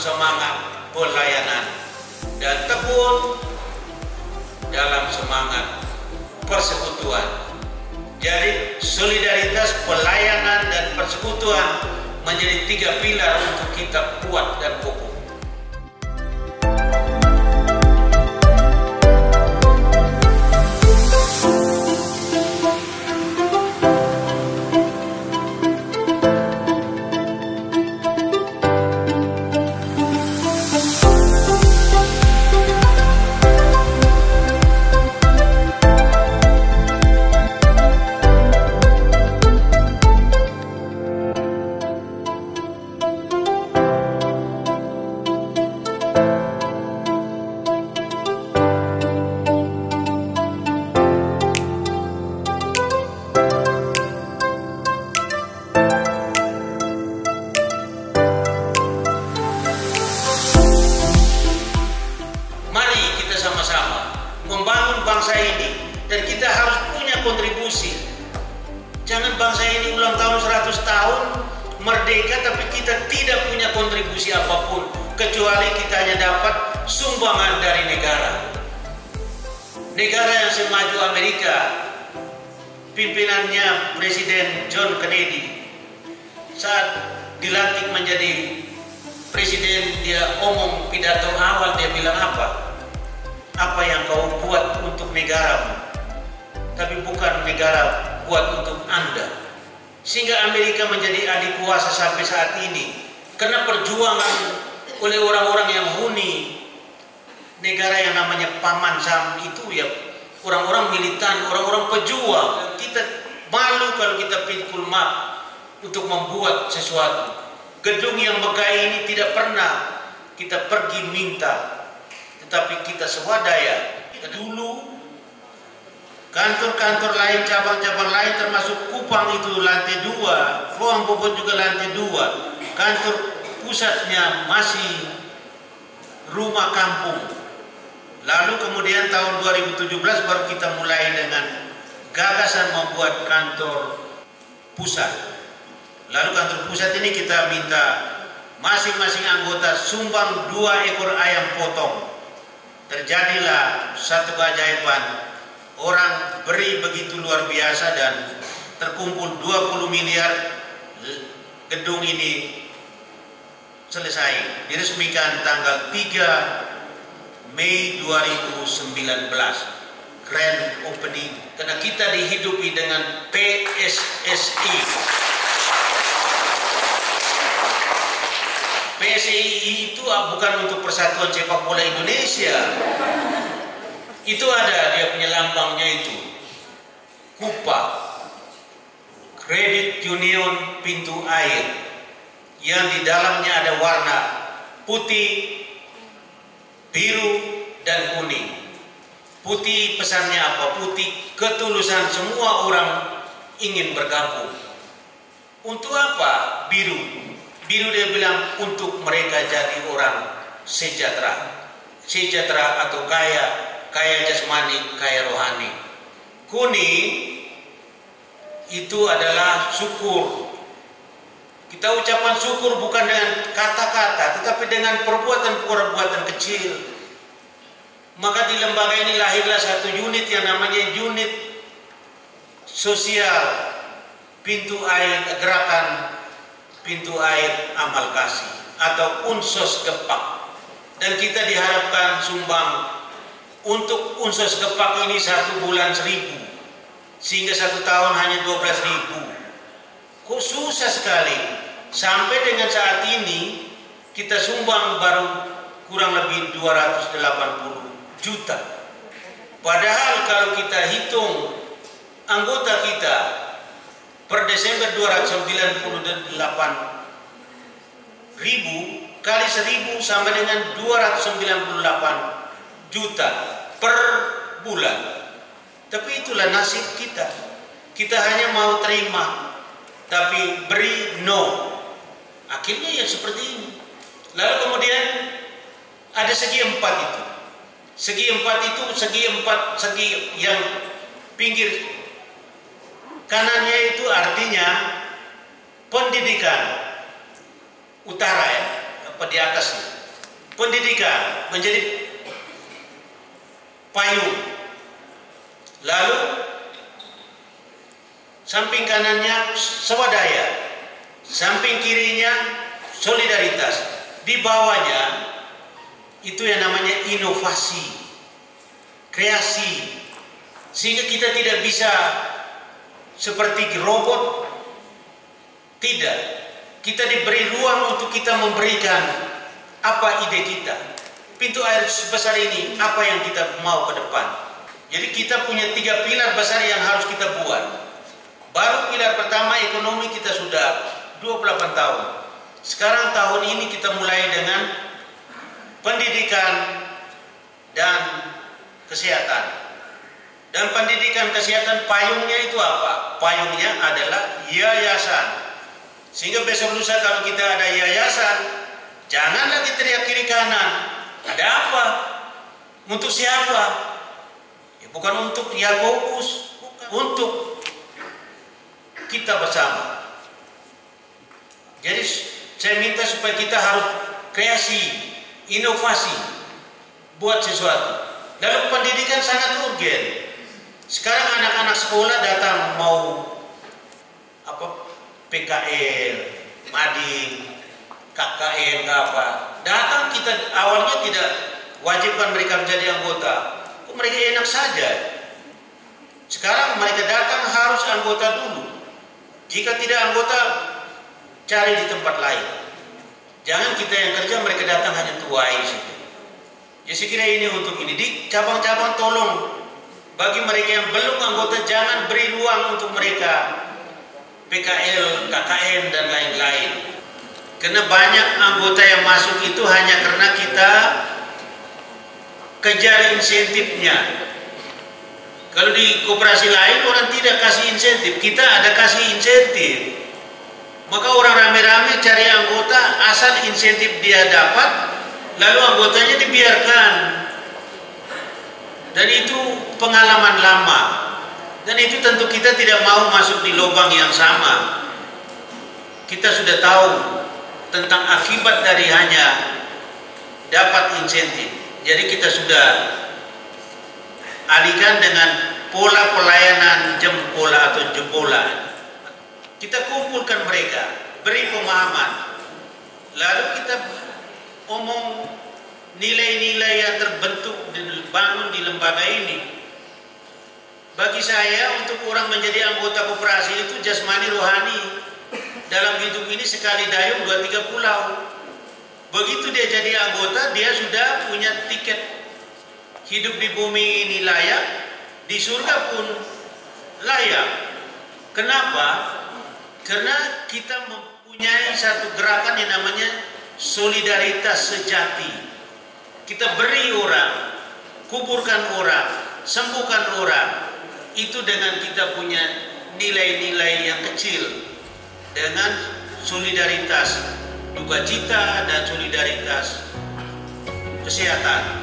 semangat pelayanan dan tekun dalam semangat persekutuan. Jadi solidaritas, pelayanan, dan persekutuan menjadi 3 pilar untuk kita kuat dan kokoh. Membangun bangsa ini, dan kita harus punya kontribusi. Jangan bangsa ini ulang tahun 100 tahun merdeka tapi kita tidak punya kontribusi apapun kecuali kita hanya dapat sumbangan dari negara. Negara yang semaju Amerika, pimpinannya Presiden John Kennedy, saat dilantik menjadi presiden, dia omong pidato awal, dia bilang apa yang kau buat untuk negaramu, tapi bukan negara buat untuk Anda. Sehingga Amerika menjadi adik kuasa sampai saat ini karena perjuangan oleh orang-orang yang huni negara yang namanya Paman Sam itu, ya orang-orang militan, orang-orang pejuang. Kita malu kalau kita pikul map untuk membuat sesuatu. Gedung yang megah ini tidak pernah kita pergi minta, tetapi kita swadaya. Dulu kantor-kantor lain, cabang-cabang lain termasuk Kupang itu lantai 2, Ruang Bogor juga lantai 2. Kantor pusatnya masih rumah kampung. Lalu kemudian tahun 2017 baru kita mulai dengan gagasan membuat kantor pusat. Lalu kantor pusat ini kita minta masing-masing anggota sumbang 2 ekor ayam potong. Terjadilah satu keajaiban, orang beri begitu luar biasa dan terkumpul 20 miliar. Gedung ini selesai, diresmikan tanggal 3 Mei 2019, grand opening. Karena kita dihidupi dengan PSSI. PSSI itu bukan untuk Persatuan Sepak Bola Indonesia. Itu ada dia punya lambangnya itu, KUPA, Kredit Union Pintu Air, yang di dalamnya ada warna putih, biru, dan kuning. Putih pesannya apa? Putih ketulusan semua orang ingin bergabung. Untuk apa? Biru. Biru dia bilang untuk mereka jadi orang sejahtera. Sejahtera atau kaya. Kaya jasmani, kaya rohani. Kuning itu adalah syukur. Kita ucapan syukur bukan dengan kata-kata, tetapi dengan perbuatan-perbuatan kecil. Maka di lembaga ini lahirlah satu unit yang namanya unit sosial pintu air, gerakan pintu air amal kasih atau Unsos Gepak. Dan kita diharapkan sumbang untuk Unsos Gepak ini 1 bulan 1.000, sehingga 1 tahun hanya 12.000. Kok susah sekali. Sampai dengan saat ini kita sumbang baru kurang lebih 280 juta. Padahal kalau kita hitung anggota kita per Desember 298.000 kali 1.000 sama dengan 298 juta per bulan. Tapi itulah nasib kita. Kita hanya mau terima, tapi beri no. Akhirnya yang seperti ini. Lalu kemudian ada segi 4 itu. Segi 4 itu segi yang pinggir kanannya itu artinya pendidikan utara, ya. Apa di atasnya. Pendidikan menjadi payung. Lalu samping kanannya swadaya, samping kirinya solidaritas. Di bawahnya itu yang namanya inovasi, kreasi. Sehingga kita tidak bisa seperti robot. Tidak. Kita diberi ruang untuk kita memberikan apa ide kita. Pintu air sebesar ini, apa yang kita mau ke depan. Jadi kita punya 3 pilar besar yang harus kita buat. Baru pilar pertama ekonomi kita sudah 28 tahun. Sekarang tahun ini kita mulai dengan pendidikan dan kesehatan. Dan pendidikan kesehatan payungnya itu apa? Payungnya adalah yayasan. Sehingga besok lusa kalau kita ada yayasan, jangan lagi teriak kiri kanan. Ada apa? Untuk siapa? Ya, bukan untuk Yakobus, untuk kita bersama. Jadi saya minta supaya kita harus kreasi, inovasi, buat sesuatu. Dalam pendidikan sangat urgen. Sekarang anak-anak sekolah datang mau PKL, mading, KKN, apa. Datang kita awalnya tidak wajibkan mereka menjadi anggota. Kok mereka enak saja. Sekarang mereka datang harus anggota dulu. Jika tidak anggota, cari di tempat lain. Jangan kita yang kerja, mereka datang hanya tuai saja. Jadi saya kira ini untuk ini. Di cabang-cabang tolong bagi mereka yang belum anggota, jangan beri ruang untuk mereka PKL, KKN dan lain-lain. Karena banyak anggota yang masuk itu hanya karena kita kejar insentifnya. Kalau di koperasi lain orang tidak kasih insentif, kita ada kasih insentif. Maka orang rame-rame cari anggota asal insentif dia dapat, lalu anggotanya dibiarkan. Dan itu pengalaman lama. Dan itu tentu kita tidak mau masuk di lubang yang sama. Kita sudah tahu tentang akibat dari hanya dapat insentif. Jadi kita sudah alihkan dengan pola pelayanan jempola atau jempola. Kita kumpulkan mereka, beri pemahaman. Lalu kita omong nilai-nilai yang terbentuk dan dibangun di lembaga ini. Bagi saya, untuk orang menjadi anggota koperasi itu jasmani rohani. Dalam hidup ini sekali dayung 2-3 pulau. Begitu dia jadi anggota, dia sudah punya tiket hidup di bumi ini layak, di surga pun layak. Kenapa? Karena kita mempunyai satu gerakan yang namanya solidaritas sejati. Kita beri orang, kuburkan orang, sembuhkan orang. Itu dengan kita punya nilai-nilai yang kecil, dengan solidaritas duka cita dan solidaritas kesehatan.